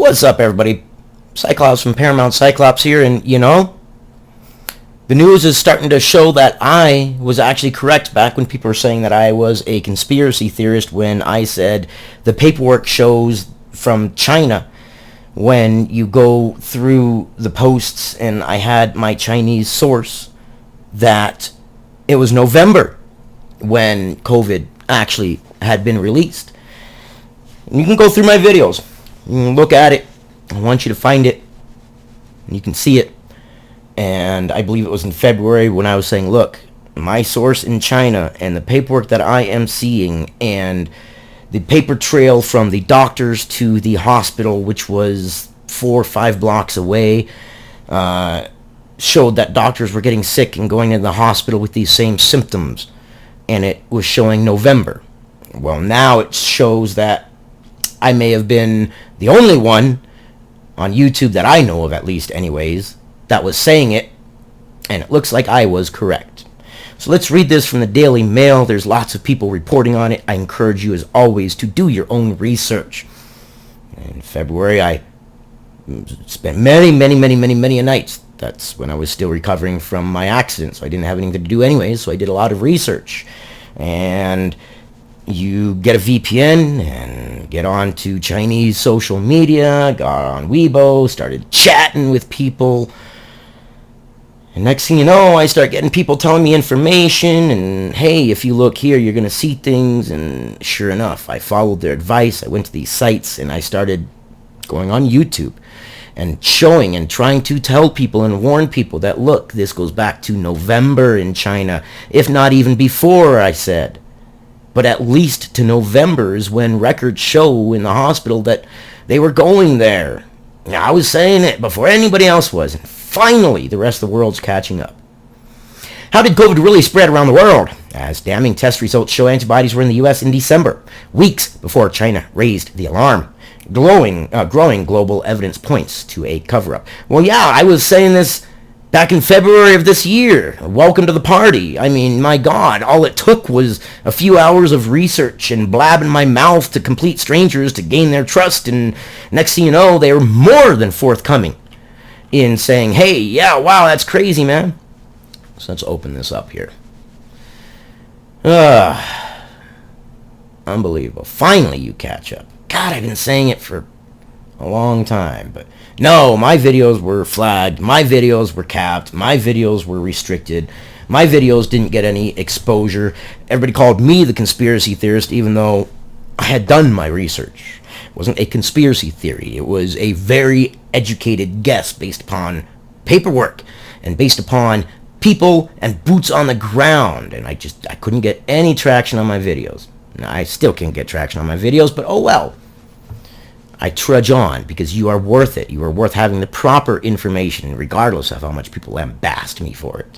What's up, everybody? Cyclops from Paramount Cyclops here, and the news is starting to show that I was actually correct back when people were saying that I was a conspiracy theorist when I said the paperwork shows from China. When you go through the posts, and I had my Chinese source, that it was November when COVID actually had been released. And you can go through my videos. You can look at it. I want you to find it. You can see it. And I believe it was in February when I was saying, look, my source in China and the paperwork that I am seeing and the paper trail from the doctors to the hospital, which was 4 or 5 blocks away, showed that doctors were getting sick and going into the hospital with these same symptoms. And it was showing November. Well, now it shows that I may have been the only one on YouTube that I know of, at least anyways, that was saying it, and it looks like I was correct. So let's read this from the Daily Mail. There's lots of people reporting on it. I encourage you, as always, to do your own research. In February, I spent many nights. That's when I was still recovering from my accident, so I didn't have anything to do anyways, so I did a lot of research. And you get a VPN and get on to Chinese social media, got on Weibo, started chatting with people. And next thing you know, I start getting people telling me information, and hey, if you look here, you're going to see things. And sure enough, I followed their advice. I went to these sites, and I started going on YouTube and showing and trying to tell people and warn people that, look, this goes back to November in China, if not even before, I said. But at least to November is when records show in the hospital that they were going there. Now, I was saying it before anybody else was. And finally, the rest of the world's catching up. How did COVID really spread around the world? As damning test results show, antibodies were in the U.S. in December, weeks before China raised the alarm. Growing global evidence points to a cover-up. Well, yeah, I was saying this back in February of this year. Welcome to the party. I mean, my God, all it took was a few hours of research and blabbing my mouth to complete strangers to gain their trust, and next thing you know, they were more than forthcoming in saying, hey, yeah, wow, that's crazy, man. So let's open this up here. Unbelievable. Finally, you catch up. God, I've been saying it for a long time, but no, my videos were flagged, my videos were capped, my videos were restricted, my videos didn't get any exposure. Everybody called me the conspiracy theorist, even though I had done my research. It wasn't a conspiracy theory. It was a very educated guess based upon paperwork and based upon people and boots on the ground, and I couldn't get any traction on my videos. Now, I still can't get traction on my videos, but oh well. I trudge on because you are worth it. You are worth having the proper information, regardless of how much people lambast me for it.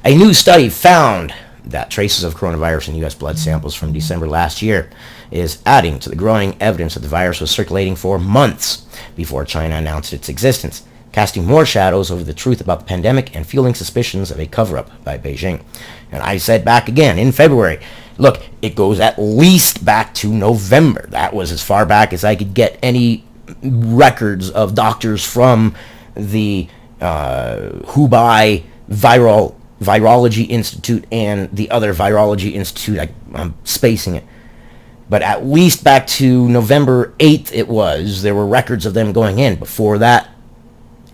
A new study found that traces of coronavirus in U.S. blood samples from December last year is adding to the growing evidence that the virus was circulating for months before China announced its existence, casting more shadows over the truth about the pandemic and fueling suspicions of a cover-up by Beijing. And I said back again in February, look, it goes at least back to November. That was as far back as I could get any records of doctors from the Hubei Virology Institute and the other virology institute. I'm spacing it. But at least back to November 8th it was. There were records of them going in. Before that,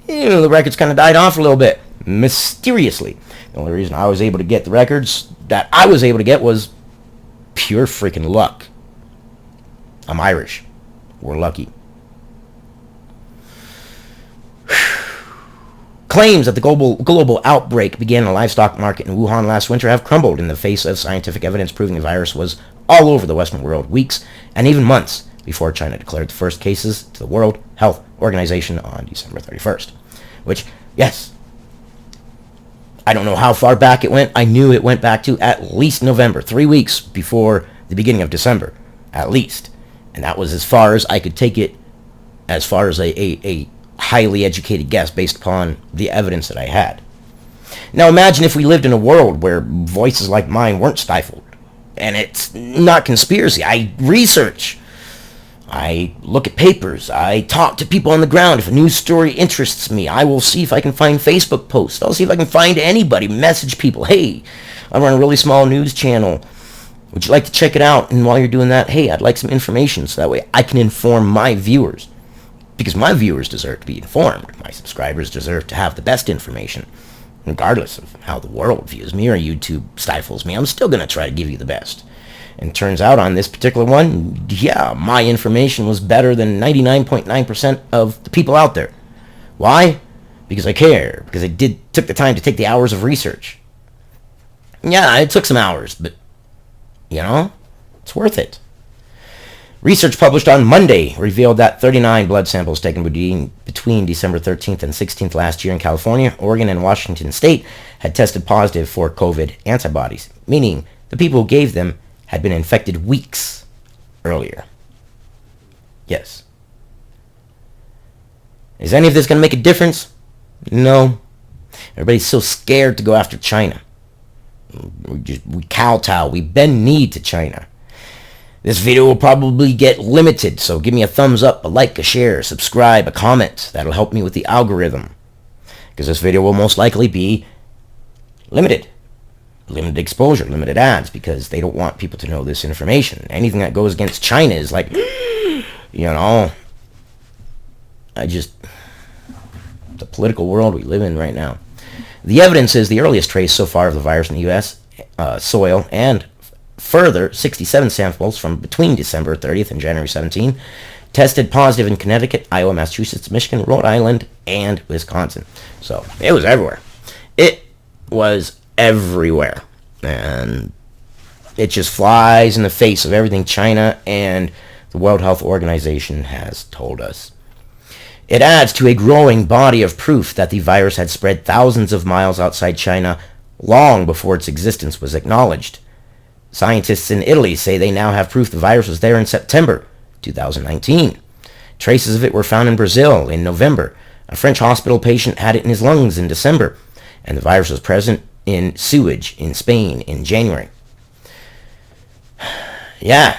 the records kind of died off a little bit, mysteriously. The only reason I was able to get the records that I was able to get was pure freaking luck. I'm Irish. We're lucky. Claims that the global outbreak began in the livestock market in Wuhan last winter have crumbled in the face of scientific evidence proving the virus was all over the Western world weeks and even months before China declared the first cases to the World Health Organization on December 31st. Which, yes, I don't know how far back it went. I knew it went back to at least November, 3 weeks before the beginning of December, at least. And that was as far as I could take it, as far as a highly educated guess based upon the evidence that I had. Now imagine if we lived in a world where voices like mine weren't stifled. And it's not conspiracy. I research. I look at papers. I talk to people on the ground. If a news story interests me, I will see if I can find Facebook posts. I'll see if I can find anybody, message people. Hey, I run a really small news channel. Would you like to check it out? And while you're doing that, hey, I'd like some information so that way I can inform my viewers. Because my viewers deserve to be informed. My subscribers deserve to have the best information. Regardless of how the world views me or YouTube stifles me, I'm still going to try to give you the best. And turns out on this particular one, yeah, my information was better than 99.9% of the people out there. Why? Because I care. Because I took the time to take the hours of research. Yeah, it took some hours, but, it's worth it. Research published on Monday revealed that 39 blood samples taken between December 13th and 16th last year in California, Oregon, and Washington State had tested positive for COVID antibodies, meaning the people who gave them had been infected weeks earlier. Yes. Is any of this going to make a difference? No. Everybody's so scared to go after China. We kowtow. We bend knee to China. This video will probably get limited, so give me a thumbs up, a like, a share, subscribe, a comment. That'll help me with the algorithm. Because this video will most likely be limited. Limited exposure, limited ads, because they don't want people to know this information. Anything that goes against China is like, the political world we live in right now. The evidence is the earliest trace so far of the virus in the U.S. Soil, and further 67 samples from between December 30th and January 17 tested positive in Connecticut, Iowa, Massachusetts, Michigan, Rhode Island, and Wisconsin. So it was everywhere. It was everywhere. And it just flies in the face of everything China and the World Health Organization has told us. It adds to a growing body of proof that the virus had spread thousands of miles outside China long before its existence was acknowledged. Scientists in Italy say they now have proof the virus was there in September 2019. Traces of it were found in Brazil in November. A French hospital patient had it in his lungs in December, and the virus was present in sewage in Spain in January. Yeah.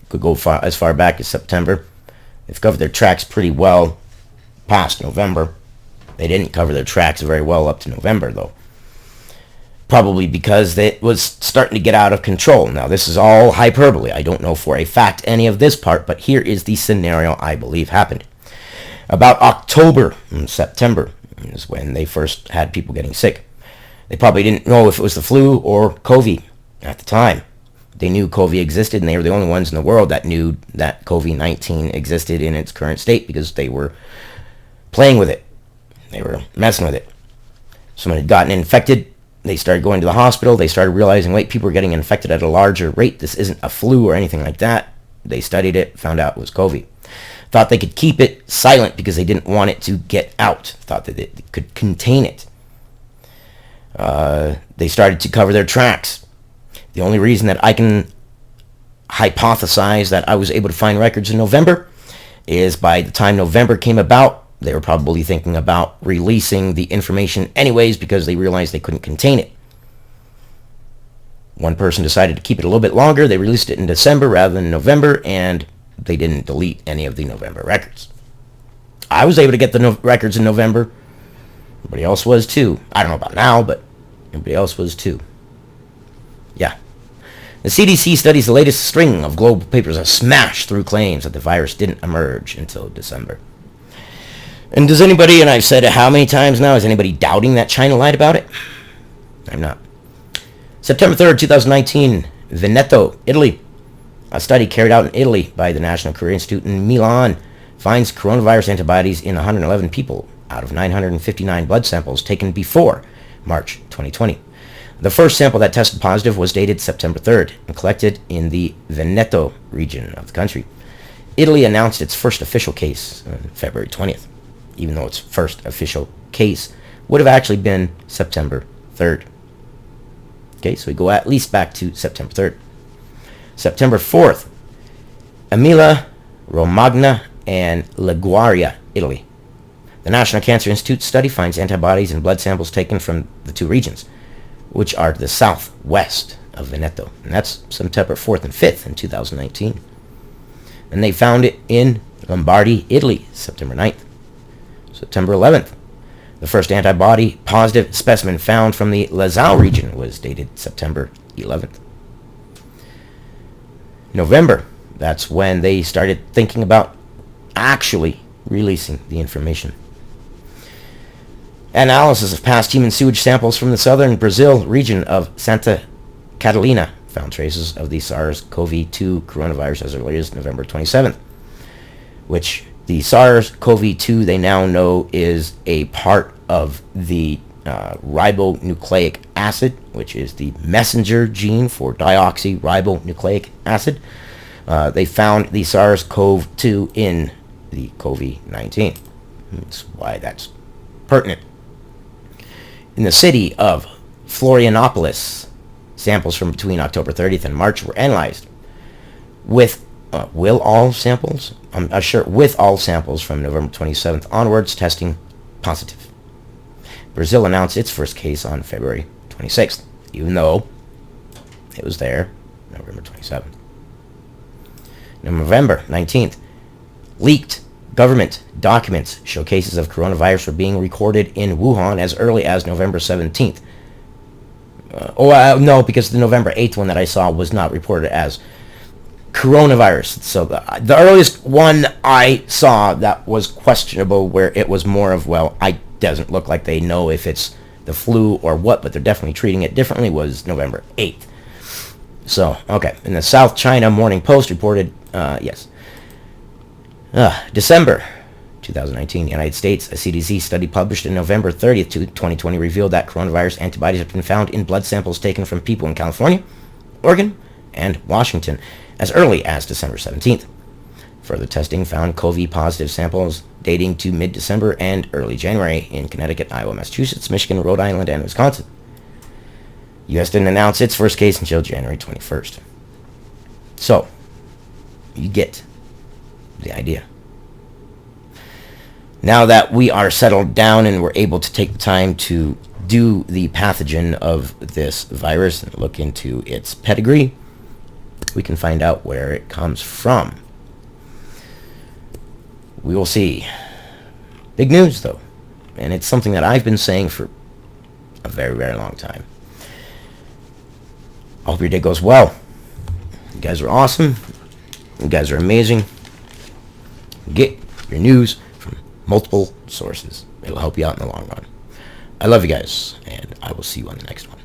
Could go as far back as September. They've covered their tracks pretty well past November. They didn't cover their tracks very well up to November, though. Probably because it was starting to get out of control. Now, this is all hyperbole. I don't know for a fact any of this part, but here is the scenario I believe happened. About October and September is when they first had people getting sick. They probably didn't know if it was the flu or Covy at the time. They knew Covy existed, and they were the only ones in the world that knew that COVID-19 existed in its current state because they were playing with it. They were messing with it. Someone had gotten infected. They started going to the hospital. They started realizing, wait, people are getting infected at a larger rate. This isn't a flu or anything like that. They studied it, found out it was Covy. Thought they could keep it silent because they didn't want it to get out. Thought that it could contain it. They started to cover their tracks. The only reason that I can hypothesize that I was able to find records in November is by the time November came about, they were probably thinking about releasing the information anyways because they realized they couldn't contain it. One person decided to keep it a little bit longer. They released it in December rather than November, and they didn't delete any of the November records. I was able to get the records in November. Everybody else was too. I don't know about now, but everybody else was too. Yeah. The CDC studies the latest string of global papers that smash through claims that the virus didn't emerge until December. And does anybody, and I've said it how many times now, is anybody doubting that China lied about it? I'm not. September 3rd, 2019, Veneto, Italy. A study carried out in Italy by the National Career Institute in Milan finds coronavirus antibodies in 111 people out of 959 blood samples taken before March 2020. The first sample that tested positive was dated September 3rd and collected in the Veneto region of the country. Italy announced its first official case on February 20th, even though its first official case would have actually been September 3rd. Okay, so we go at least back to September 3rd. September 4th, Emilia, Romagna, and Liguria, Italy. The National Cancer Institute study finds antibodies in blood samples taken from the two regions, which are to the southwest of Veneto. And that's September 4th and 5th in 2019. And they found it in Lombardy, Italy, September 9th. September 11th. The first antibody positive specimen found from the Lazao region was dated September 11th. November. That's when they started thinking about actually releasing the information. Analysis of past human sewage samples from the southern Brazil region of Santa Catalina found traces of the SARS-CoV-2 coronavirus as early as November 27th, which the SARS-CoV-2 they now know is a part of the ribonucleic acid, which is the messenger gene for deoxyribonucleic acid. They found the SARS-CoV-2 in the Covy-19. That's why that's pertinent. In the city of Florianopolis, samples from between October 30th and March were analyzed. With with all samples from November 27th onwards testing positive. Brazil announced its first case on February 26th, even though it was there November 27th. November 19th, leaked government documents show cases of coronavirus were being recorded in Wuhan as early as November 17th. No, because the November 8th one that I saw was not reported as coronavirus. So the earliest one I saw that was questionable, where it was more of, well, it doesn't look like they know if it's the flu or what, but they're definitely treating it differently, was November 8th. So, okay. In the South China Morning Post reported, yes. December 2019, United States, a CDC study published in November 30th, 2020 revealed that coronavirus antibodies have been found in blood samples taken from people in California, Oregon, and Washington as early as December 17th. Further testing found Covy positive samples dating to mid-December and early January in Connecticut, Iowa, Massachusetts, Michigan, Rhode Island, and Wisconsin. U.S. didn't announce its first case until January 21st. So, you get the idea. Now that we are settled down and we're able to take the time to do the pathogen of this virus and look into its pedigree, we can find out where it comes from. We will see. Big news, though. And it's something that I've been saying for a very, very long time. I hope your day goes well. You guys are awesome. You guys are amazing. Get your news from multiple sources. It'll help you out in the long run. I love you guys, and I will see you on the next one.